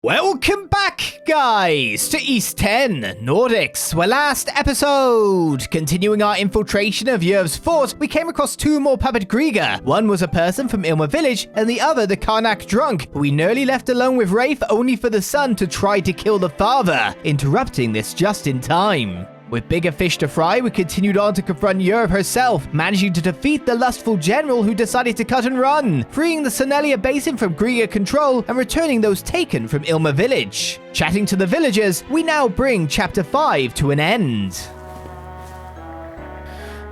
Welcome back, guys, to East 10, Nordics, where last episode, continuing our infiltration of Yurv's fort, we came across two more puppet Krieger. One was a person from Ilmer Village, and the other the Karnak drunk, who we nearly left alone with Rafe only for the son to try to kill the father, interrupting this just in time. With bigger fish to fry, we continued on to confront Yurv herself, managing to defeat the lustful general who decided to cut and run, freeing the Sonelia Basin from Krieger control and returning those taken from Ilmer Village. Chatting to the villagers, we now bring Chapter 5 to an end.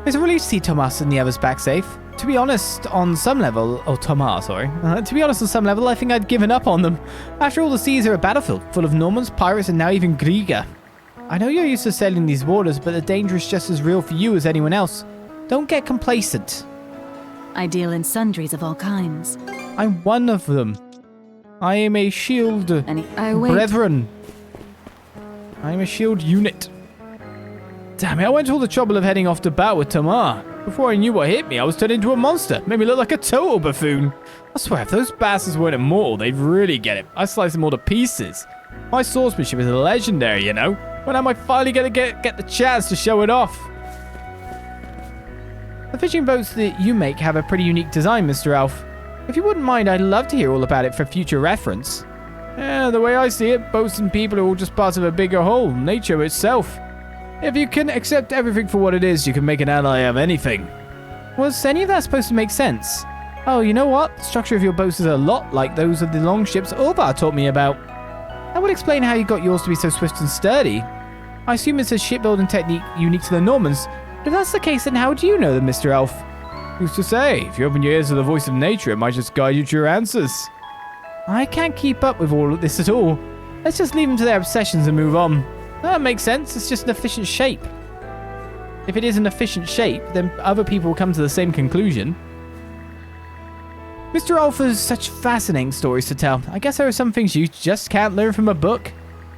It's a relief to see Tomas and the others back safe. To be honest, on some level, I think I'd given up on them. After all, the seas are a battlefield, full of Normans, pirates, and now even Krieger. I know you're used to sailing these waters, but the danger is just as real for you as anyone else. Don't get complacent. I deal in sundries of all kinds. I'm one of them. I am a shield brethren. I am a shield unit. Damn it, I went to all the trouble of heading off to battle with Tamar. Before I knew what hit me, I was turned into a monster. Made me look like a total buffoon. I swear, if those bastards weren't immortal, they'd really get it. I sliced them all to pieces. My swordsmanship is legendary, you know. When am I finally going to get the chance to show it off? The fishing boats that you make have a pretty unique design, Mr. Alf. If you wouldn't mind, I'd love to hear all about it for future reference. Yeah, the way I see it, boats and people are all just parts of a bigger whole, nature itself. If you can accept everything for what it is, you can make an ally of anything. Was any of that supposed to make sense? Oh, you know what? The structure of your boats is a lot like those of the longships Ulvar taught me about. That would explain how you got yours to be so swift and sturdy. I assume it's a shipbuilding technique unique to the Normans. But if that's the case, then how do you know them, Mr. Elf? Who's to say? If you open your ears to the voice of nature, it might just guide you to your answers. I can't keep up with all of this at all. Let's just leave them to their obsessions and move on. That makes sense. It's just an efficient shape. If it is an efficient shape, then other people will come to the same conclusion. Mr. Elf has such fascinating stories to tell. I guess there are some things you just can't learn from a book.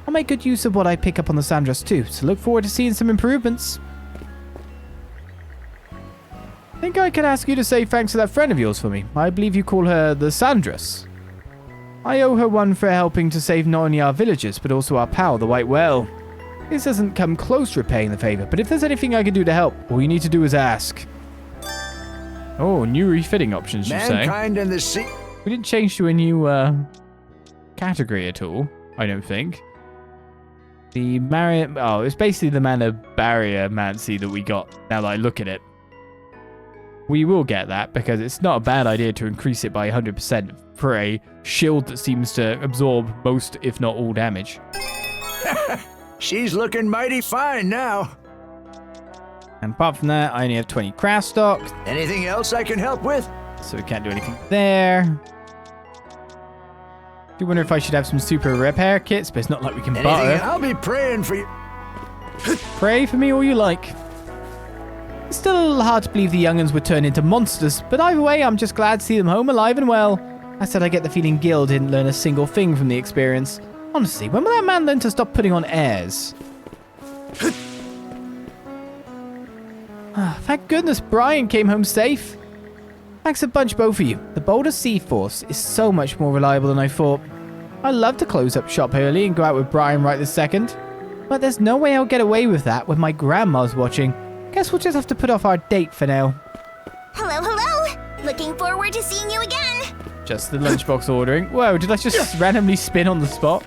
I'll make good use of what I pick up on the Sandras too, so look forward to seeing some improvements. I think I could ask you to say thanks to that friend of yours for me. I believe you call her the Sandras. I owe her one for helping to save not only our villagers, but also our pal, the White Whale. This doesn't come close to repaying the favor, but if there's anything I can do to help, all you need to do is ask. Oh, new refitting options, you say? Mankind and the sea. We didn't change to a new category at all, I don't think. The Marriott... Oh, it's basically the Mana Barrier Mancy that we got, now that I look at it. We will get that, because it's not a bad idea to increase it by 100% for a shield that seems to absorb most, if not all, damage. She's looking mighty fine now. And apart from that, I only have 20 craft stock. Anything else I can help with? So we can't do anything there. I do wonder if I should have some super repair kits, but it's not like we can barter. I'll be praying for you. Pray for me all you like. It's still a little hard to believe the young'uns would turn into monsters, but either way, I'm just glad to see them home alive and well. I said I get the feeling Gil didn't learn a single thing from the experience. Honestly, when will that man learn to stop putting on airs? Thank goodness Brian came home safe. Thanks a bunch, both of you. The Balta Seaforce is so much more reliable than I thought. I'd love to close up shop early and go out with Brian right this second. But there's no way I'll get away with that when my grandma's watching. Guess we'll just have to put off our date for now. Hello, hello! Looking forward to seeing you again! Just the lunchbox ordering. Whoa, did I just randomly spin on the spot?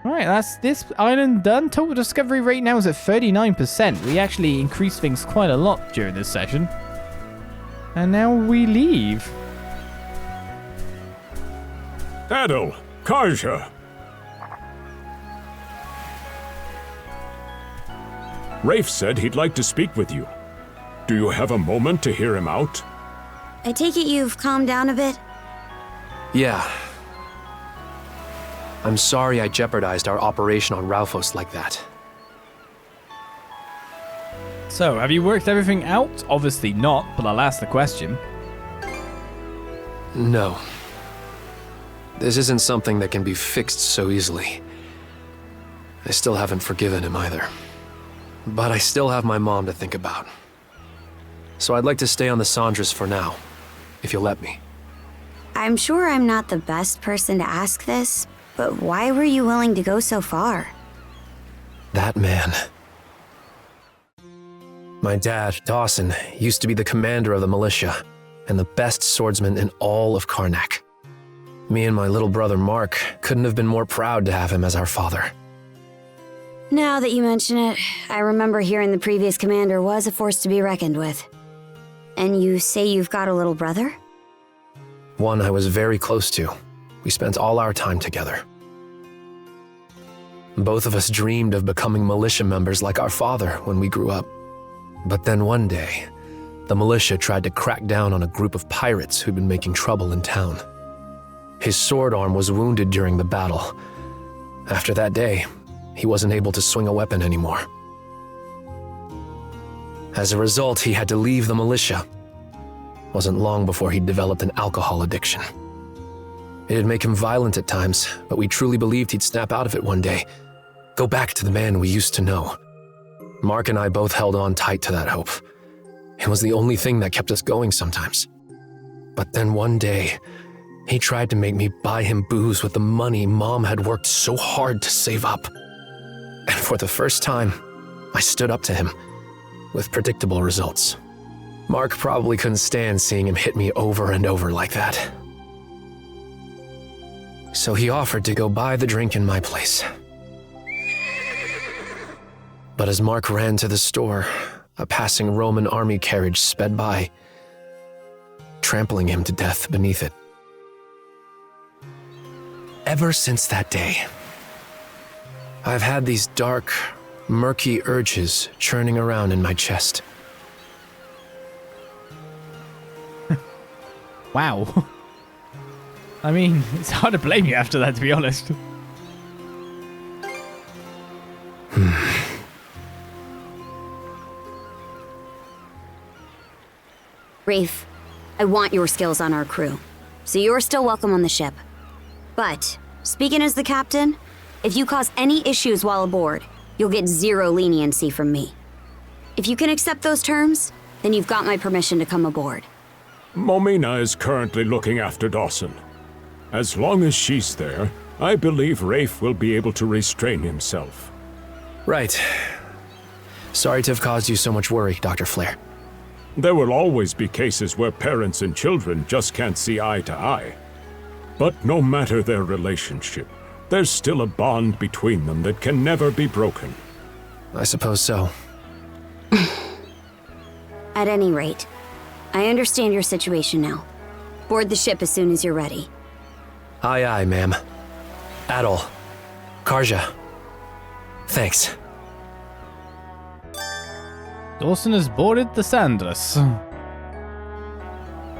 Alright, that's this island done. Total discovery rate now is at 39%. We actually increased things quite a lot during this session. And now we leave. Adol, Karja. Rafe said he'd like to speak with you. Do you have a moment to hear him out? I take it you've calmed down a bit? Yeah. I'm sorry I jeopardized our operation on Ralphos like that. So, have you worked everything out? Obviously not, but I'll ask the question. No. This isn't something that can be fixed so easily. I still haven't forgiven him either. But I still have my mom to think about. So I'd like to stay on the Sandras for now, if you'll let me. I'm sure I'm not the best person to ask this, but why were you willing to go so far? That man. My dad, Dawson, used to be the commander of the militia and the best swordsman in all of Karnak. Me and my little brother Mark couldn't have been more proud to have him as our father. Now that you mention it, I remember hearing the previous commander was a force to be reckoned with. And you say you've got a little brother? One I was very close to. We spent all our time together. Both of us dreamed of becoming militia members like our father when we grew up. But then one day, the militia tried to crack down on a group of pirates who'd been making trouble in town. His sword arm was wounded during the battle. After that day, he wasn't able to swing a weapon anymore. As a result, he had to leave the militia. Wasn't long before he developed an alcohol addiction. It'd make him violent at times, but we truly believed he'd snap out of it one day, go back to the man we used to know. Mark and I both held on tight to that hope. It was the only thing that kept us going sometimes. But then one day, he tried to make me buy him booze with the money Mom had worked so hard to save up. And for the first time, I stood up to him, with predictable results. Mark probably couldn't stand seeing him hit me over and over like that. So he offered to go buy the drink in my place. But as Mark ran to the store, a passing Roman army carriage sped by, trampling him to death beneath it. Ever since that day, I've had these dark, murky urges churning around in my chest. Wow. I mean, it's hard to blame you after that, to be honest. Rafe, I want your skills on our crew, so you're still welcome on the ship. But, speaking as the captain, if you cause any issues while aboard, you'll get zero leniency from me. If you can accept those terms, then you've got my permission to come aboard. Momina is currently looking after Dawson. As long as she's there, I believe Rafe will be able to restrain himself. Right. Sorry to have caused you so much worry, Dr. Flare. There will always be cases where parents and children just can't see eye to eye. But no matter their relationship, there's still a bond between them that can never be broken. I suppose so. At any rate, I understand your situation now. Board the ship as soon as you're ready. Aye, aye, ma'am. Adol. Karja. Thanks. Dawson has boarded the Sandless.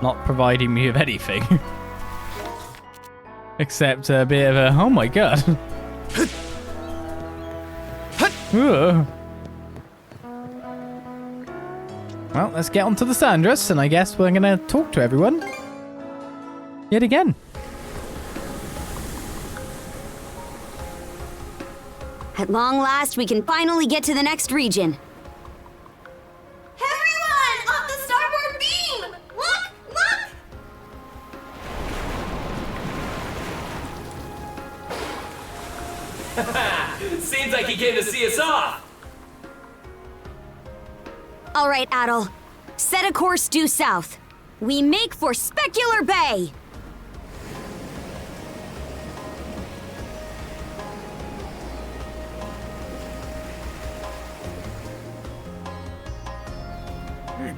Not providing me with anything. Except a bit of a, oh my god. Ugh. Well, let's get onto the Sandress, and I guess we're gonna talk to everyone. Yet again. At long last, we can finally get to the next region. Everyone! Off the starboard beam! Look! Look! Seems like he came to see us off. All right, Adol. Set a course due south. We make for Specular Bay!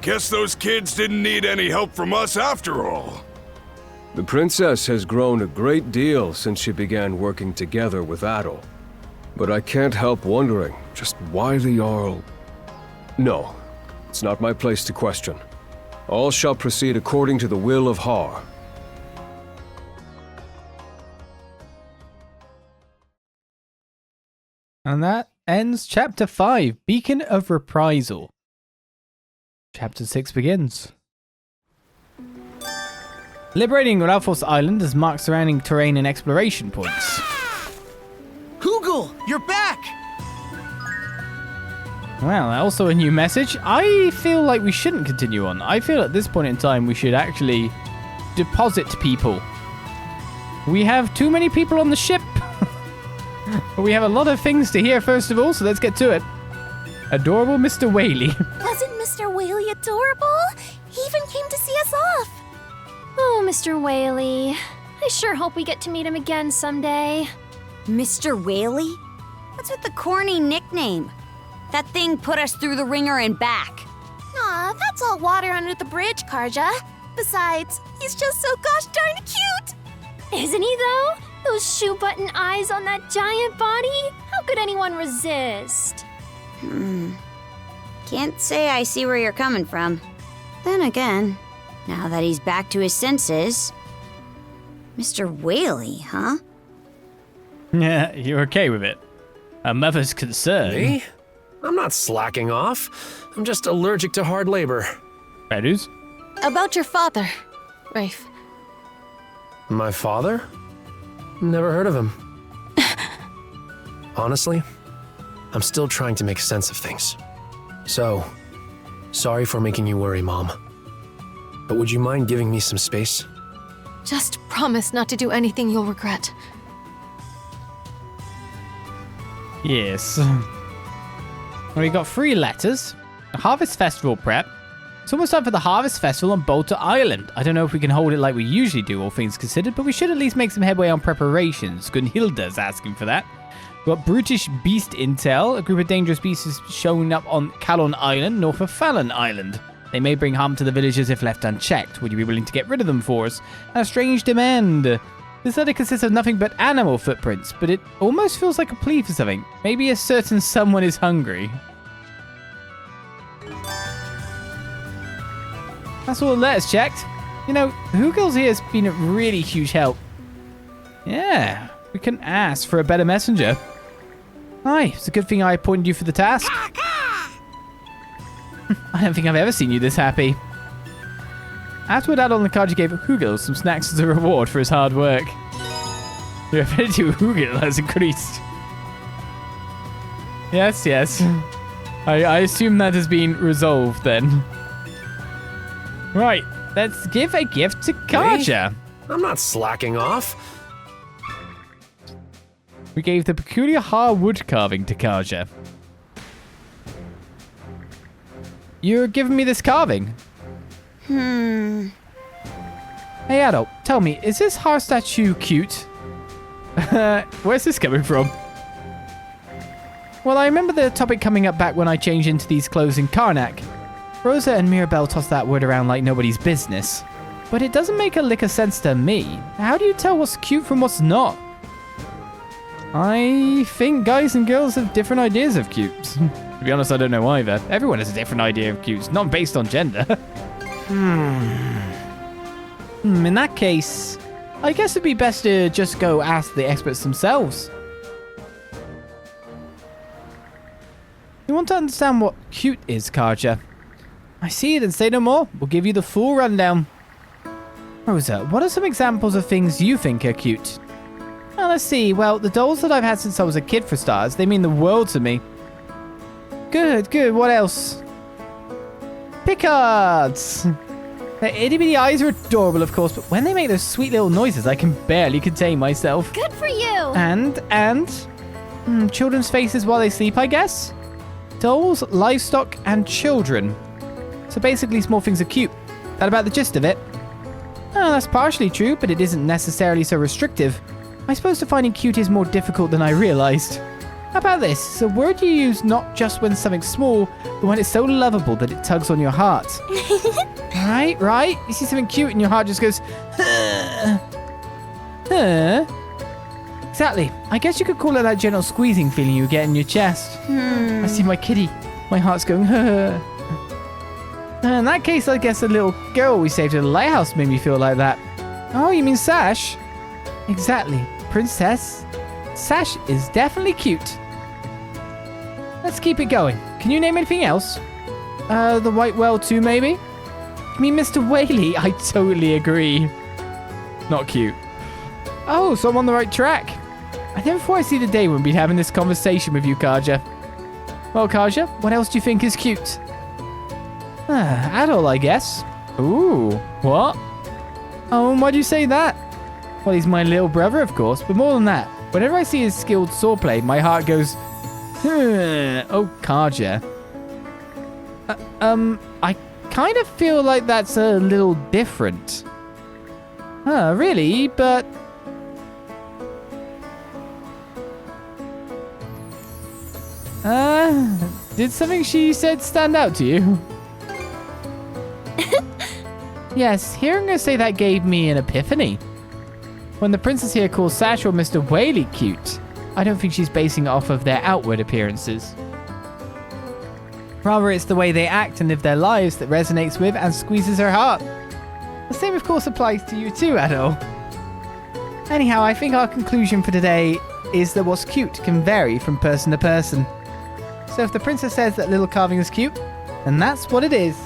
Guess those kids didn't need any help from us after all. The princess has grown a great deal since she began working together with Adol. But I can't help wondering just why the Jarl... No, it's not my place to question. All shall proceed according to the will of Har. And that ends Chapter 5, Beacon of Reprisal. Chapter 6 begins. Liberating Balta Island has marked surrounding terrain and exploration points. Hugel, you're back! Well, also a new message. I feel like we shouldn't continue on. I feel at this point in time we should actually deposit people. We have too many people on the ship. But we have a lot of things to hear first of all, so let's get to it. Adorable Mr. Whaley. Wasn't Mr. Whaley adorable? He even came to see us off. Oh, Mr. Whaley. I sure hope we get to meet him again someday. Mr. Whaley? What's with the corny nickname? That thing put us through the ringer and back. Aw, that's all water under the bridge, Karja. Besides, he's just so gosh darn cute. Isn't he, though? Those shoe button eyes on that giant body? How could anyone resist? Can't say I see where you're coming from. Then again, now that he's back to his senses... Mr. Whaley, huh? Yeah, you're okay with it. A mother's concern. Me? I'm not slacking off. I'm just allergic to hard labor. That is? About your father, Rafe. My father? Never heard of him. Honestly, I'm still trying to make sense of things. So, sorry for making you worry, Mom. But would you mind giving me some space? Just promise not to do anything you'll regret. Yes. We got 3 letters. A Harvest Festival prep. It's almost time for the Harvest Festival on Balta Island. I don't know if we can hold it like we usually do, all things considered, but we should at least make some headway on preparations. Gunhilda's asking for that. We've got Brutish Beast Intel. A group of dangerous beasts is showing up on Kalon Island, north of Fallon Island. They may bring harm to the villagers if left unchecked. Would you be willing to get rid of them for us? And a strange demand. This letter consists of nothing but animal footprints, but it almost feels like a plea for something. Maybe a certain someone is hungry. That's all the letters checked. You know, Hugels here has been a really huge help. Yeah, we can ask for a better messenger. Hi, it's a good thing I appointed you for the task. I don't think I've ever seen you this happy. Afterward, Adol and Kaji gave Hugel some snacks as a reward for his hard work. Your affinity with Hugel has increased. Yes, yes. I assume that has been resolved then. Right, let's give a gift to Kaja. Hey, I'm not slacking off. We gave the peculiar wood carving to Kaja. You're giving me this carving? Hey, Adol, tell me, is this Har statue cute? Where's this coming from? Well, I remember the topic coming up back when I changed into these clothes in Karnak. Rosa and Mirabelle tossed that word around like nobody's business. But it doesn't make a lick of sense to me. How do you tell what's cute from what's not? I think guys and girls have different ideas of cute. To be honest, I don't know either. Everyone has a different idea of cute, not based on gender. In that case, I guess it'd be best to just go ask the experts themselves. You want to understand what cute is, Kaja? I see it and say no more. We'll give you the full rundown. Rosa, what are some examples of things you think are cute? Well, let's see. Well, the dolls that I've had since I was a kid, for stars, they mean the world to me. Good, good. What else? Picards! Their itty-bitty eyes are adorable, of course, but when they make those sweet little noises, I can barely contain myself. Good for you! And children's faces while they sleep, I guess? Dolls, livestock, and children. So basically, small things are cute. That about the gist of it? Oh, that's partially true, but it isn't necessarily so restrictive. I suppose defining cute is more difficult than I realized. How about this? It's a word you use not just when something's small, but when it's so lovable that it tugs on your heart. Right? You see something cute and your heart just goes, huh? Exactly. I guess you could call it that gentle squeezing feeling you get in your chest. I see my kitty. My heart's going, huh? In that case, I guess the little girl we saved at the lighthouse made me feel like that. Oh, you mean Sash? Exactly. Princess. Sash is definitely cute. Let's keep it going. Can you name anything else? The white whale too, maybe? I mean, Mr. Whaley, I totally agree. Not cute. Oh, so I'm on the right track. I never thought I'd see the day when we'd be having this conversation with you, Kaja. Well, Kaja, what else do you think is cute? Adol, I guess. Ooh, what? Oh, and why do you say that? Well, he's my little brother, of course, but more than that, whenever I see his skilled swordplay, my heart goes, oh, Karja. I kind of feel like that's a little different. Really? But... did something she said stand out to you? Yes, hearing her say that gave me an epiphany. When the princess here calls Sash or Mr. Whaley cute, I don't think she's basing it off of their outward appearances. Rather, it's the way they act and live their lives that resonates with and squeezes her heart. The same, of course, applies to you too, Adol. Anyhow, I think our conclusion for today is that what's cute can vary from person to person. So if the princess says that little carving is cute, then that's what it is.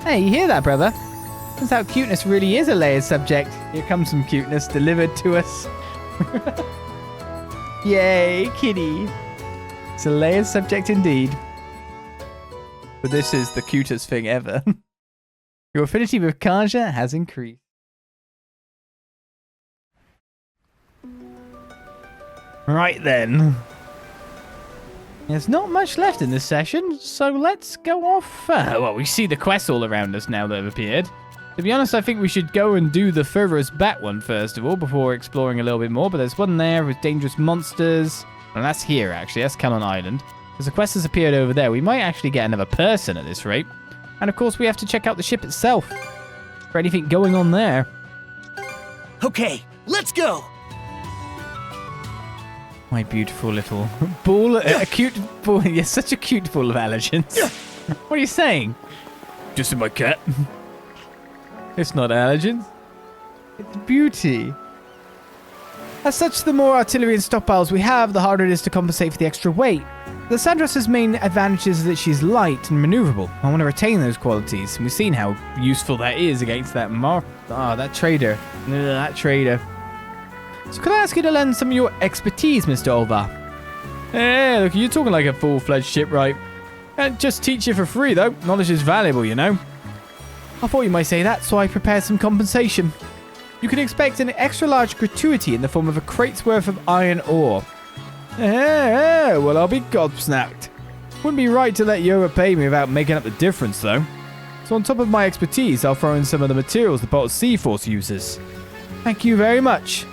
Hey, you hear that, brother? Turns out cuteness really is a layered subject. Here comes some cuteness delivered to us. Yay, kitty. It's a layered subject indeed. But this is the cutest thing ever. Your affinity with Karja has increased. Right then. There's not much left in this session, so let's go off. Well, we see the quests all around us now that have appeared. To be honest, I think we should go and do the furthest back one first of all, before exploring a little bit more. But there's one there with dangerous monsters. And that's here, actually. That's Calon Island. Because the quest has appeared over there. We might actually get another person at this rate. And of course, we have to check out the ship itself for anything going on there. Okay, let's go! My beautiful little ball, a cute ball. You're such a cute ball of allergens. What are you saying? Just in my cat. It's not allergens. It's beauty. As such, the more artillery and stockpiles we have, the harder it is to compensate for the extra weight. The Sandros' main advantage is that she's light and maneuverable. I want to retain those qualities, and we've seen how useful that is against that that trader. That trader. So could I ask you to lend some of your expertise, Mr. Olvar? Hey, look, you're talking like a full-fledged shipwright. And just teach you for free, though. Knowledge is valuable, you know. I thought you might say that, so I prepared some compensation. You can expect an extra-large gratuity in the form of a crate's worth of iron ore. Well, I'll be gobsmacked. Wouldn't be right to let you overpay me without making up the difference, though. So on top of my expertise, I'll throw in some of the materials the Balta Seaforce uses. Thank you very much.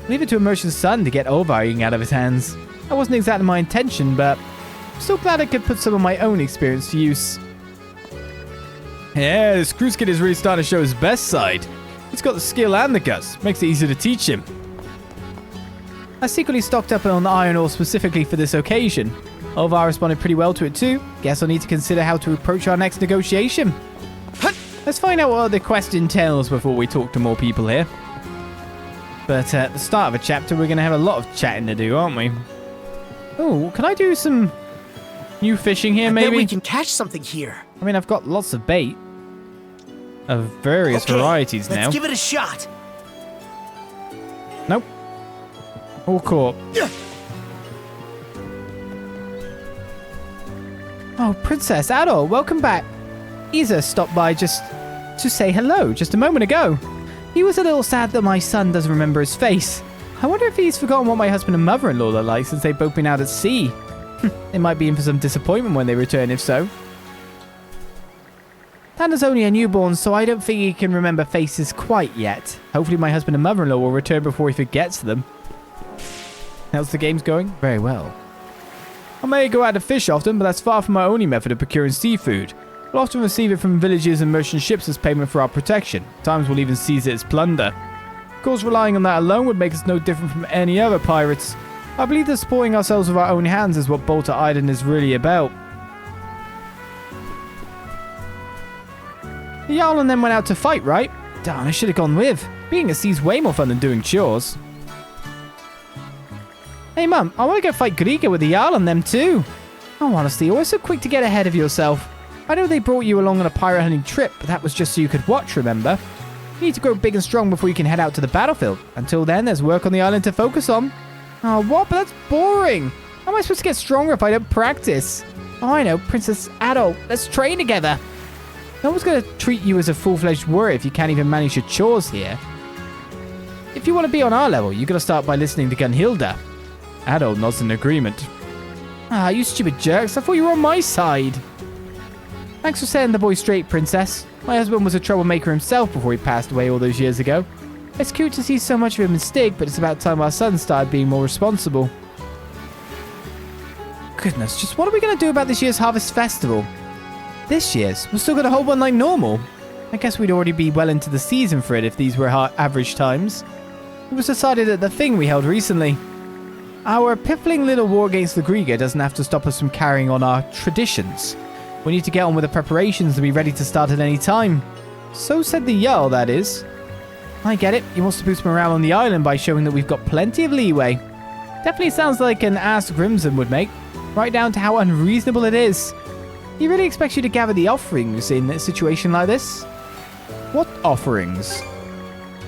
Leave it to a merchant's son to get Olvar out of his hands. That wasn't exactly my intention, but I'm still glad I could put some of my own experience to use. Yeah, this cruise kid is really starting to show his best side. He's got the skill and the guts. Makes it easy to teach him. I secretly stocked up on the iron ore specifically for this occasion. Olvar responded pretty well to it too. Guess I'll need to consider how to approach our next negotiation. Let's find out what the quest entails before we talk to more people here. But at the start of a chapter, we're going to have a lot of chatting to do, aren't we? Oh, can I do some new fishing here, maybe? Maybe we can catch something here. I mean, I've got lots of bait of various varieties now. Let's give it a shot. Nope. All caught. Oh, Princess Adol, welcome back. Isa stopped by just to say hello just a moment ago. He was a little sad that my son doesn't remember his face. I wonder if he's forgotten what my husband and mother-in-law are like since they've both been out at sea. They might be in for some disappointment when they return, if so. Tanner's only a newborn, so I don't think he can remember faces quite yet. Hopefully my husband and mother-in-law will return before he forgets them. How's the games going? Very well. I may go out to fish often, but that's far from my only method of procuring seafood. We'll often receive it from villages and merchant ships as payment for our protection. At times we'll even seize it as plunder. Of course, relying on that alone would make us no different from any other pirates. I believe that spoiling ourselves with our own hands is what Balta Island is really about. The Jarl and them went out to fight, right? Darn, I should have gone with. Being at sea's way more fun than doing chores. Hey Mum, I want to go fight Griga with the Jarl and them too. Oh, honestly, you're always so quick to get ahead of yourself. I know they brought you along on a pirate hunting trip, but that was just so you could watch, remember? You need to grow big and strong before you can head out to the battlefield. Until then, there's work on the island to focus on. Oh, what? But that's boring. How am I supposed to get stronger if I don't practice? Oh, I know, Princess Adol. Let's train together. No one's going to treat you as a full-fledged warrior if you can't even manage your chores here. If you want to be on our level, you got to start by listening to Gunhilda. Adol nods in agreement. Ah, you stupid jerks. I thought you were on my side. Thanks for setting the boy straight, Princess. My husband was a troublemaker himself before he passed away all those years ago. It's cute to see so much of him in Stig, but it's about time our son started being more responsible. Goodness, just what are we going to do about this year's Harvest Festival? This year's? We're still going to hold one like normal. I guess we'd already be well into the season for it if these were average times. It was decided at the thing we held recently. Our piffling little war against the Griga doesn't have to stop us from carrying on our traditions. We need to get on with the preparations and be ready to start at any time. So said the Jarl, that is. I get it. He wants to boost morale on the island by showing that we've got plenty of leeway. Definitely sounds like an ask Grimson would make. Right down to how unreasonable it is. He really expects you to gather the offerings in a situation like this? What offerings?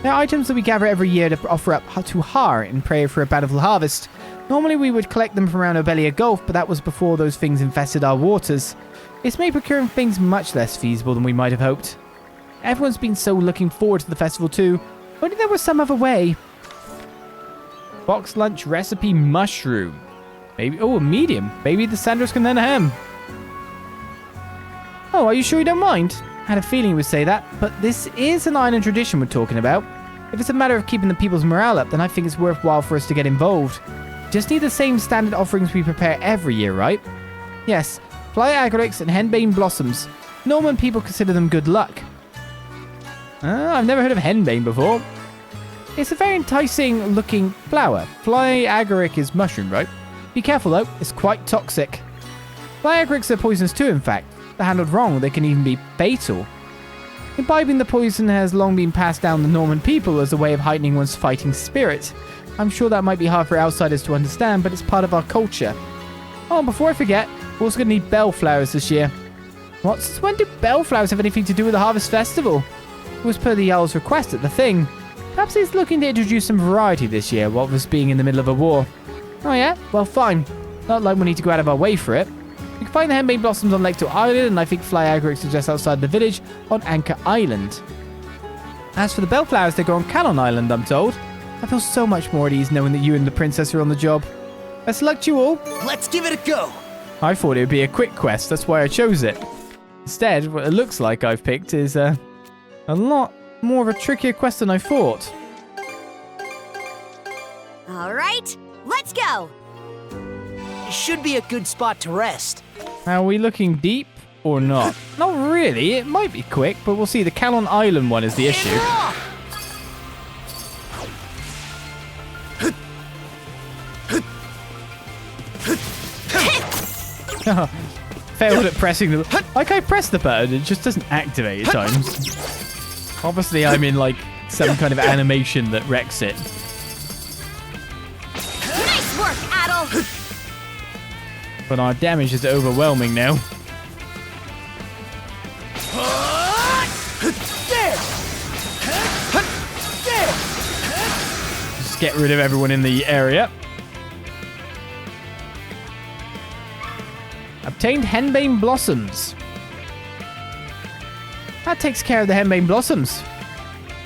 They're items that we gather every year to offer up to Har in prayer for a bountiful harvest. Normally we would collect them from around Obelia Gulf, but that was before those things infested our waters. It's made procuring things much less feasible than we might have hoped. Everyone's been so looking forward to the festival too. Only there was some other way. Box lunch recipe mushroom. Maybe, oh, a medium. Maybe the Sanders can then ham. Oh, are you sure you don't mind? I had a feeling you would say that, but this is an island tradition we're talking about. If it's a matter of keeping the people's morale up, then I think it's worthwhile for us to get involved. Just need the same standard offerings we prepare every year, right? Yes, fly agarics and henbane blossoms. Norman people consider them good luck. I've never heard of henbane before. It's a very enticing looking flower. Fly agaric is mushroom, right? Be careful though, it's quite toxic. Fly agarics are poisonous too, in fact. If handled wrong, they can even be fatal. Imbibing the poison has long been passed down the Norman people as a way of heightening one's fighting spirit. I'm sure that might be hard for outsiders to understand, but it's part of our culture. Oh, and before I forget, we're also going to need bellflowers this year. What? Since when do bellflowers have anything to do with the Harvest Festival? It was per the Jarl's request at the thing. Perhaps he's looking to introduce some variety this year, while us being in the middle of a war. Oh yeah? Well, fine. Not like we need to go out of our way for it. You can find the henbane blossoms on Lake to Island, and I think fly agarics are just outside the village on Anchor Island. As for the bellflowers, they grow on Calon Island, I'm told. I feel so much more at ease knowing that you and the princess are on the job. Best of luck to you all. Let's give it a go. I thought it would be a quick quest, that's why I chose it. Instead, what it looks like I've picked is a lot more of a trickier quest than I thought. All right, let's go. It should be a good spot to rest. Are we looking deep or not? Not really, it might be quick, but we'll see. The Calon Island one is the issue. Failed at pressing the... Like, I pressed the button, it just doesn't activate at times. Obviously, I'm in, like, some kind of animation that wrecks it. Nice work, Adol! But our damage is overwhelming now. Just get rid of everyone in the area. Obtained henbane blossoms. That takes care of the henbane blossoms.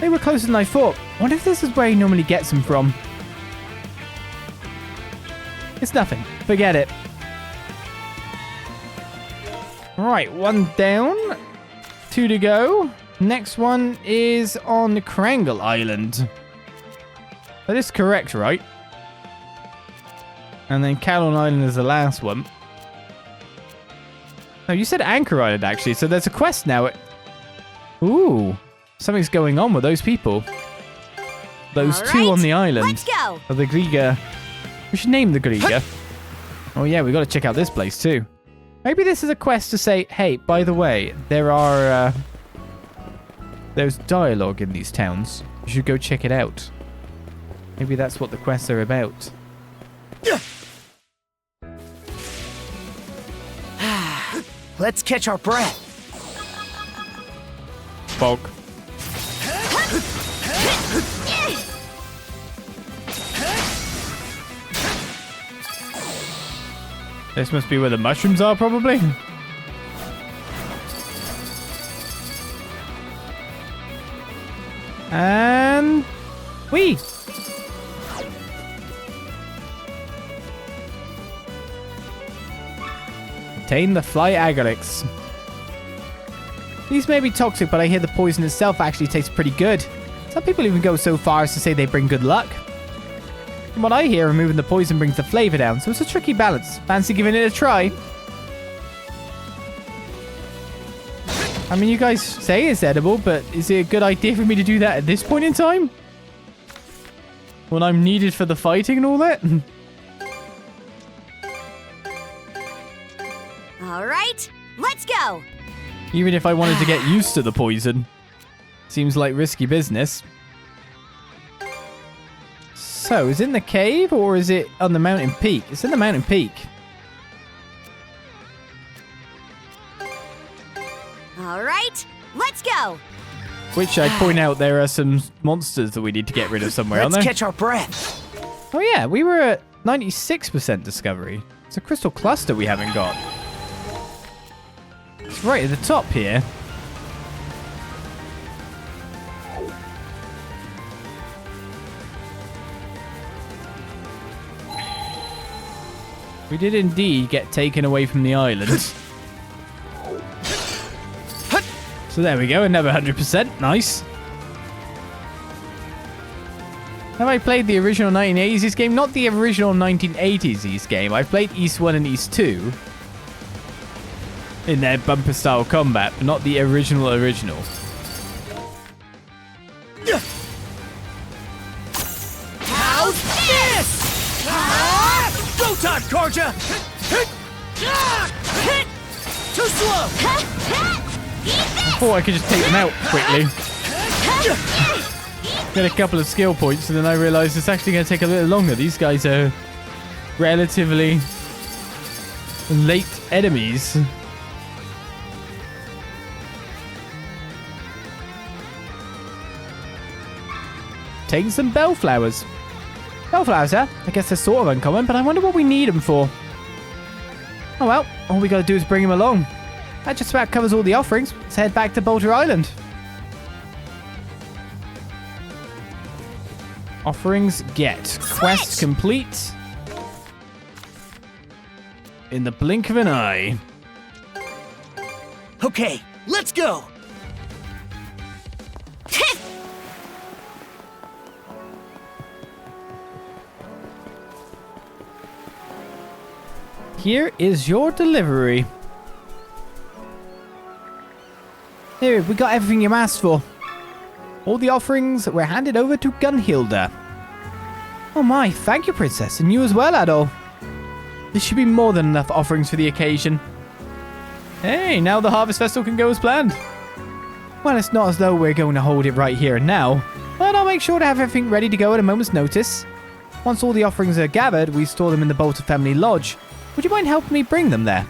They were closer than I thought. I wonder if this is where he normally gets them from. It's nothing. Forget it. Right, one down. 2 to go. Next one is on Krangle Island. That is correct, right? And then Calon Island is the last one. No, you said Anchor Island, actually, so there's a quest now. Ooh, something's going on with those people. Those two on the island. Let's go. Of the Griga. We should name the Griga. Oh yeah, we got to check out this place too. Maybe this is a quest to say, hey, by the way, there's dialogue in these towns. You should go check it out. Maybe that's what the quests are about. Let's catch our breath. Bog. This must be where the mushrooms are, probably. And... whee! Obtain the fly agarix. These may be toxic, but I hear the poison itself actually tastes pretty good. Some people even go so far as to say they bring good luck. From what I hear, removing the poison brings the flavor down, so it's a tricky balance. Fancy giving it a try? I mean, you guys say it's edible, but is it a good idea for me to do that at this point in time? When I'm needed for the fighting and all that? All right, let's go. Even if I wanted to get used to the poison. Seems like risky business. So, is it in the cave or is it on the mountain peak? It's in the mountain peak. All right, let's go. Which I'd point out there are some monsters that we need to get rid of somewhere, aren't there? Let's catch our breath. Oh yeah, we were at 96% discovery. It's a crystal cluster we haven't got. It's right at the top here. We did indeed get taken away from the island. So there we go, another 100%. Nice. Have I played the original 1980s East game? Not the original 1980s East game. I've played East 1 and East 2. In their bumper style combat, but not the original. How's this? Go time, Karja! Too slow! I thought I could just take them out quickly. Get a couple of skill points, and then I realised it's actually going to take a little longer. These guys are relatively late enemies. Taking some bellflowers. Bellflowers, huh? I guess they're sort of uncommon, but I wonder what we need them for. Oh well, all we gotta do is bring them along. That just about covers all the offerings. Let's head back to Balta Island. Offerings get. Quest complete. In the blink of an eye. Okay, let's go! Here is your delivery. Here, we got everything you asked for. All the offerings were handed over to Gunhilda. Oh my, thank you, Princess, and you as well, Adol. This should be more than enough offerings for the occasion. Hey, now the Harvest Festival can go as planned. Well, it's not as though we're going to hold it right here and now, but I'll make sure to have everything ready to go at a moment's notice. Once all the offerings are gathered, we store them in the Balta family lodge. Would you mind helping me bring them there?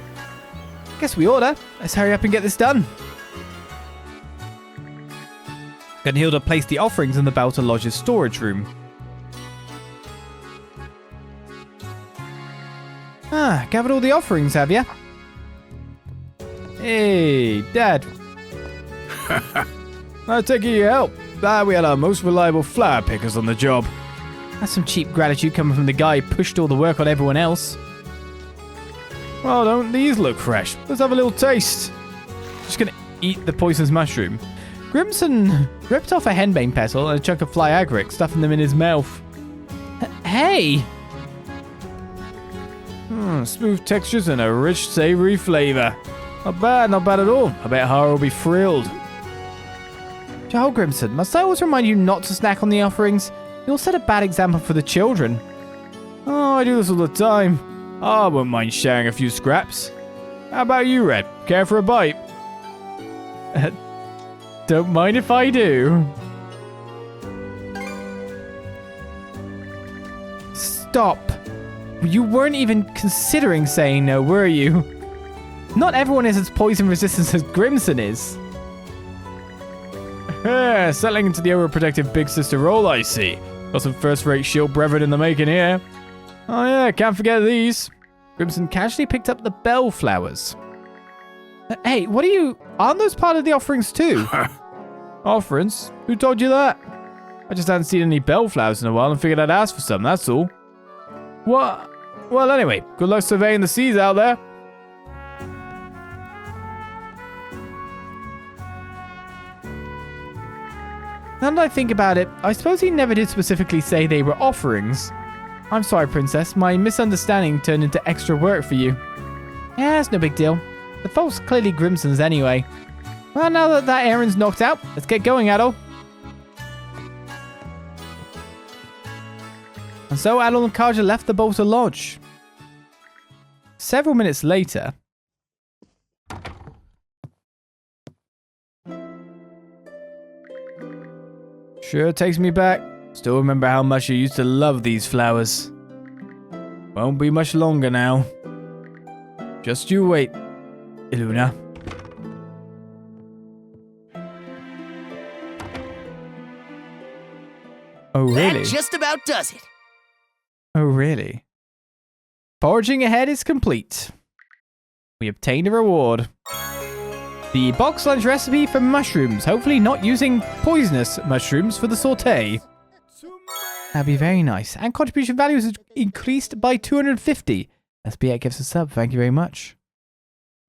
Guess we oughta. Let's hurry up and get this done. Gunhilda placed the offerings in the Balta Lodge's storage room. Ah, gathered all the offerings, have ya? Hey, Dad. I take it you help. We had our most reliable flower pickers on the job. That's some cheap gratitude coming from the guy who pushed all the work on everyone else. Well, don't these look fresh? Let's have a little taste. Just gonna eat the poisonous mushroom. Grimson ripped off a henbane petal and a chunk of fly agaric, stuffing them in his mouth. Hey! Smooth textures and a rich, savory flavor. Not bad at all. I bet Hara will be thrilled. Joel Grimson, must I always remind you not to snack on the offerings? You'll set a bad example for the children. Oh, I do this all the time. I wouldn't mind sharing a few scraps. How about you, Red? Care for a bite? Don't mind if I do. Stop. You weren't even considering saying no, were you? Not everyone is as poison resistant as Grimson is. Settling into the overprotective big sister role, I see. Got some first-rate shield brethren in the making here. Oh yeah, can't forget these. Grimson casually picked up the bellflowers. Hey, what are you... Aren't those part of the offerings too? Offerings? Who told you that? I just hadn't seen any bellflowers in a while and figured I'd ask for some, that's all. What? Well, anyway, good luck surveying the seas out there. Now that I think about it, I suppose he never did specifically say they were offerings. I'm sorry, Princess. My misunderstanding turned into extra work for you. Yeah, it's no big deal. The folks clearly Grimson's anyway. Well, now that that errand's knocked out, let's get going, Adol. And so Adol and Karja left the Balta Lodge. Several minutes later... Sure takes me back. Still remember how much you used to love these flowers. Won't be much longer now. Just you wait, Iluna. Oh, really? That just about does it. Oh, really? Foraging Ahead is complete. We obtained a reward. The box lunch recipe for mushrooms, hopefully not using poisonous mushrooms for the saute. That'd be very nice. And contribution value is increased by 250. SB8 gives us a sub, thank you very much.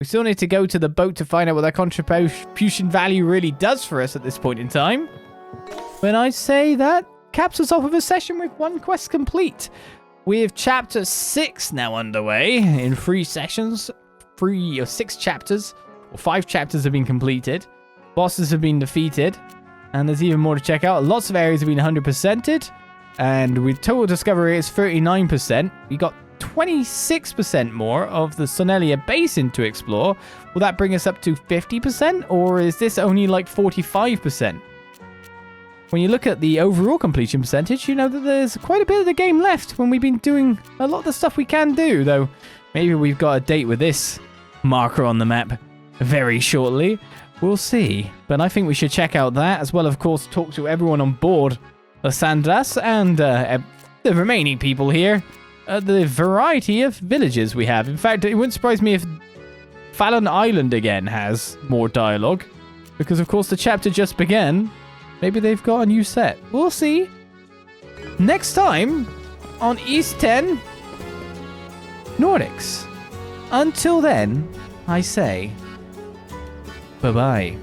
We still need to go to the boat to find out what that contribution value really does for us at this point in time. When I say that, caps us off with a session with one quest complete. We have chapter 6 now underway in 3 sessions. 3 or 6 chapters. 5 chapters have been completed. Bosses have been defeated. And there's even more to check out. Lots of areas have been 100%ed. And with total discovery, it's 39%. We got 26% more of the Sonelia Basin to explore. Will that bring us up to 50%? Or is this only like 45%? When you look at the overall completion percentage, you know that there's quite a bit of the game left when we've been doing a lot of the stuff we can do. Though, maybe we've got a date with this marker on the map very shortly. We'll see. But I think we should check out that, as well, of course, talk to everyone on board Olizandri and the remaining people here. The variety of villages we have. In fact, it wouldn't surprise me if Balta Island again has more dialogue. Because, of course, the chapter just began. Maybe they've got a new set. We'll see. Next time on East 10 Nordics. Until then, I say... bye-bye.